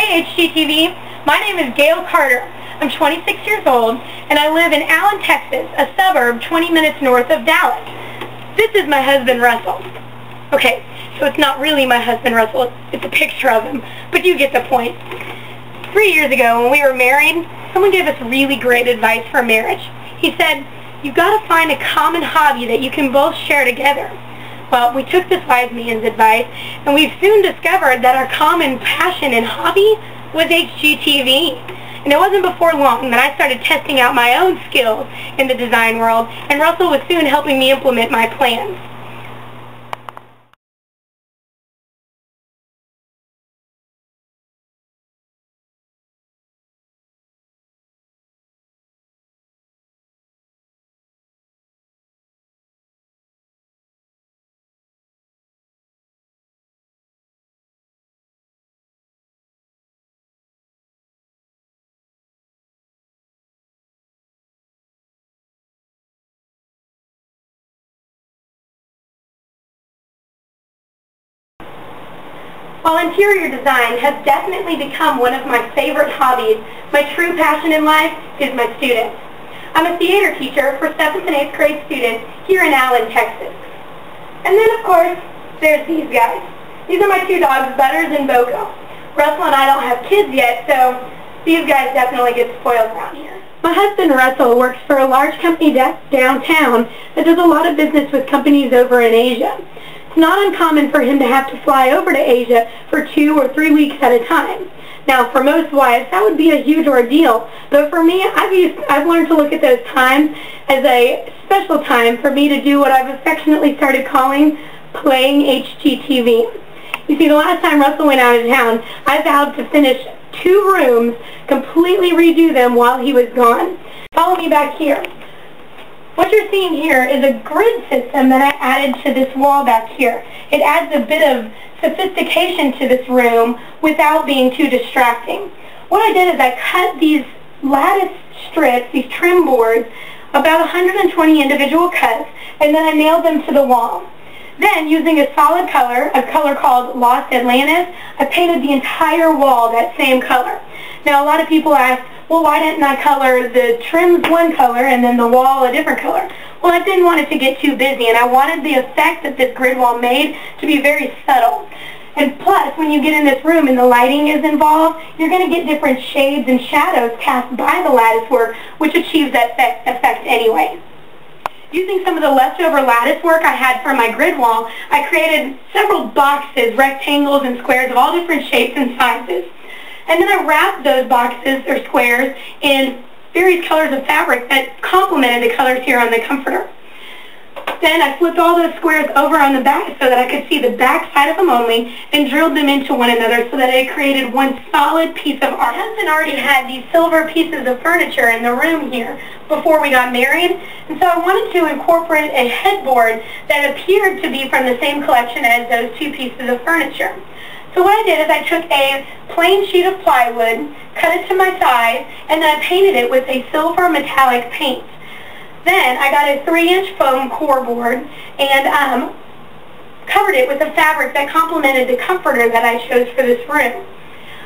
Hey HGTV, my name is Gale Carter. I'm 26 years old and I live in Allen, Texas, a suburb 20 minutes north of Dallas. This is my husband Russell. Okay, so it's not really my husband Russell, it's a picture of him, but you get the point. 3 years ago when we were married, someone gave us really great advice for marriage. He said, you've got to find a common hobby that you can both share together. Well, we took this wise man's advice, and we've soon discovered that our common passion and hobby was HGTV. And it wasn't before long that I started testing out my own skills in the design world, and Russell was soon helping me implement my plans. While interior design has definitely become one of my favorite hobbies, my true passion in life is my students. I'm a theater teacher for 7th and 8th grade students here in Allen, Texas. And then, of course, there's these guys. These are my two dogs, Butters and Boko. Russell and I don't have kids yet, so these guys definitely get spoiled around here. My husband Russell works for a large company downtown that does a lot of business with companies over in Asia. It's not uncommon for him to have to fly over to Asia for 2 or 3 weeks at a time. Now, for most wives, that would be a huge ordeal, but for me, I've learned to look at those times as a special time for me to do what I've affectionately started calling playing HGTV. You see, the last time Russell went out of town, I vowed to finish 2 rooms, completely redo them while he was gone. Follow me back here. What you're seeing here is a grid system that I added to this wall back here. It adds a bit of sophistication to this room without being too distracting. What I did is I cut these lattice strips, these trim boards, about 120 individual cuts, and then I nailed them to the wall. Then, using a solid color, a color called Lost Atlantis, I painted the entire wall that same color. Now, a lot of people ask, well, why didn't I color the trims one color and then the wall a different color? Well, I didn't want it to get too busy, and I wanted the effect that this grid wall made to be very subtle. And plus, when you get in this room and the lighting is involved, you're going to get different shades and shadows cast by the lattice work, which achieves that effect anyway. Using some of the leftover lattice work I had from my grid wall, I created several boxes, rectangles and squares of all different shapes and sizes. And then I wrapped those boxes or squares in various colors of fabric that complemented the colors here on the comforter. Then I flipped all those squares over on the back so that I could see the back side of them only and drilled them into one another so that it created one solid piece of art. My husband already had these silver pieces of furniture in the room here before we got married, and so I wanted to incorporate a headboard that appeared to be from the same collection as those 2 pieces of furniture. So what I did is I took a plain sheet of plywood, cut it to my size, and then I painted it with a silver metallic paint. Then I got a 3-inch foam core board and covered it with a fabric that complemented the comforter that I chose for this room.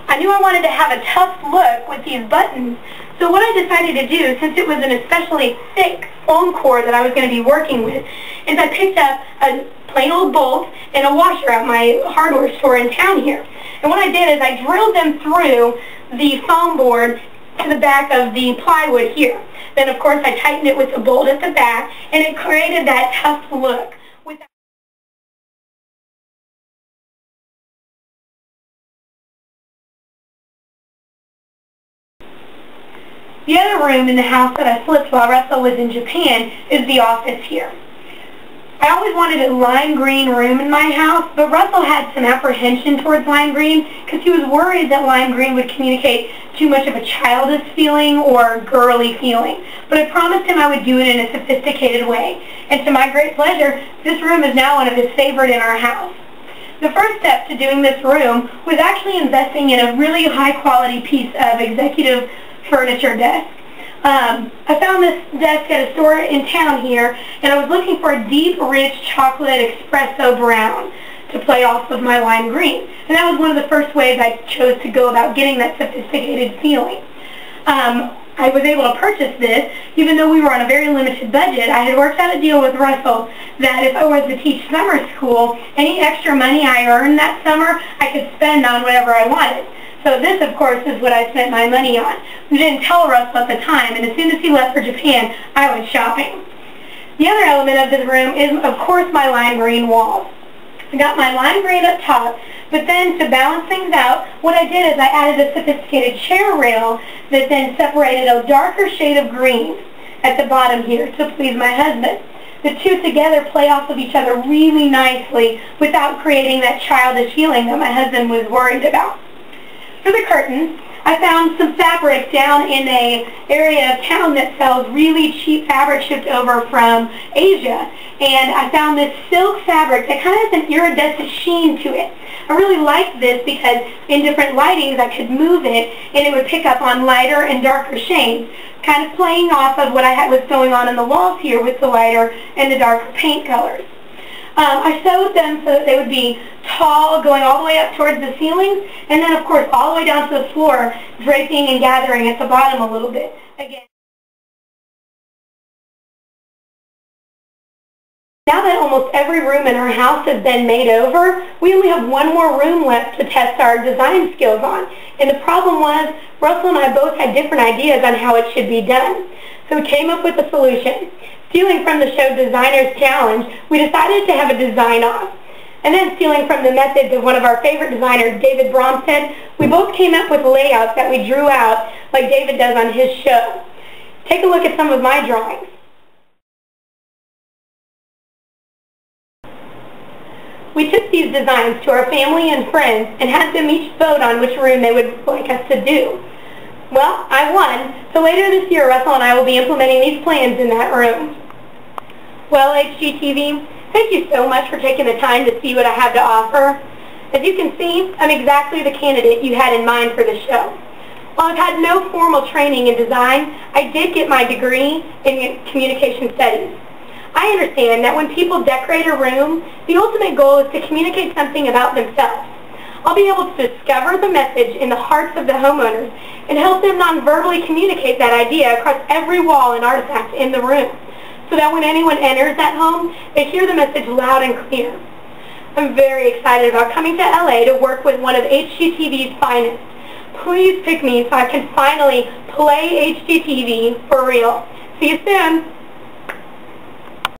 I knew I wanted to have a tough look with these buttons, so what I decided to do, since it was an especially thick foam core that I was going to be working with, is I picked up a plain old bolt and a washer at my hardware store in town here. And what I did is I drilled them through the foam board to the back of the plywood here. Then, of course, I tightened it with the bolt at the back, and it created that tough look. The other room in the house that I flipped while Russell was in Japan is the office here. I always wanted a lime green room in my house, but Russell had some apprehension towards lime green because he was worried that lime green would communicate too much of a childish feeling or girly feeling. But I promised him I would do it in a sophisticated way. And to my great pleasure, this room is now one of his favorite in our house. The first step to doing this room was actually investing in a really high quality piece of executive furniture desk. I found this desk at a store in town here, and I was looking for a deep, rich chocolate espresso brown. to play off of my lime green. And that was one of the first ways I chose to go about getting that sophisticated feeling. I was able to purchase this, even though we were on a very limited budget. I had worked out a deal with Russell that if I was to teach summer school, any extra money I earned that summer, I could spend on whatever I wanted. So this, of course, is what I spent my money on. We didn't tell Russell at the time, and as soon as he left for Japan, I went shopping. The other element of this room is, of course, my lime green walls. I got my lime green up top, but then to balance things out, what I did is I added a sophisticated chair rail that then separated a darker shade of green at the bottom here to please my husband. The two together play off of each other really nicely without creating that childish feeling that my husband was worried about. For the curtains, I found some fabric down in an area of town that sells really cheap fabric shipped over from Asia. And I found this silk fabric that kind of has an iridescent sheen to it. I really liked this because in different lightings I could move it and it would pick up on lighter and darker shades, kind of playing off of what was going on in the walls here with the lighter and the darker paint colors. I sewed them so that they would be tall, going all the way up towards the ceilings, and then, of course, all the way down to the floor, draping and gathering at the bottom a little bit. Again, now that almost every room in our house has been made over, we only have one more room left to test our design skills on. And the problem was, Russell and I both had different ideas on how it should be done. So we came up with a solution. Stealing from the show Designer's Challenge, we decided to have a design-off. And then stealing from the methods of one of our favorite designers, David Bromstead, we both came up with layouts that we drew out like David does on his show. Take a look at some of my drawings. We took these designs to our family and friends and had them each vote on which room they would like us to do. Well, I won, so later this year Russell and I will be implementing these plans in that room. Well, HGTV, thank you so much for taking the time to see what I have to offer. As you can see, I'm exactly the candidate you had in mind for the show. While I've had no formal training in design, I did get my degree in communication studies. I understand that when people decorate a room, the ultimate goal is to communicate something about themselves. I'll be able to discover the message in the hearts of the homeowners and help them non-verbally communicate that idea across every wall and artifact in the room, so that when anyone enters that home, they hear the message loud and clear. I'm very excited about coming to LA to work with one of HGTV's finest. Please pick me so I can finally play HGTV for real. See you soon.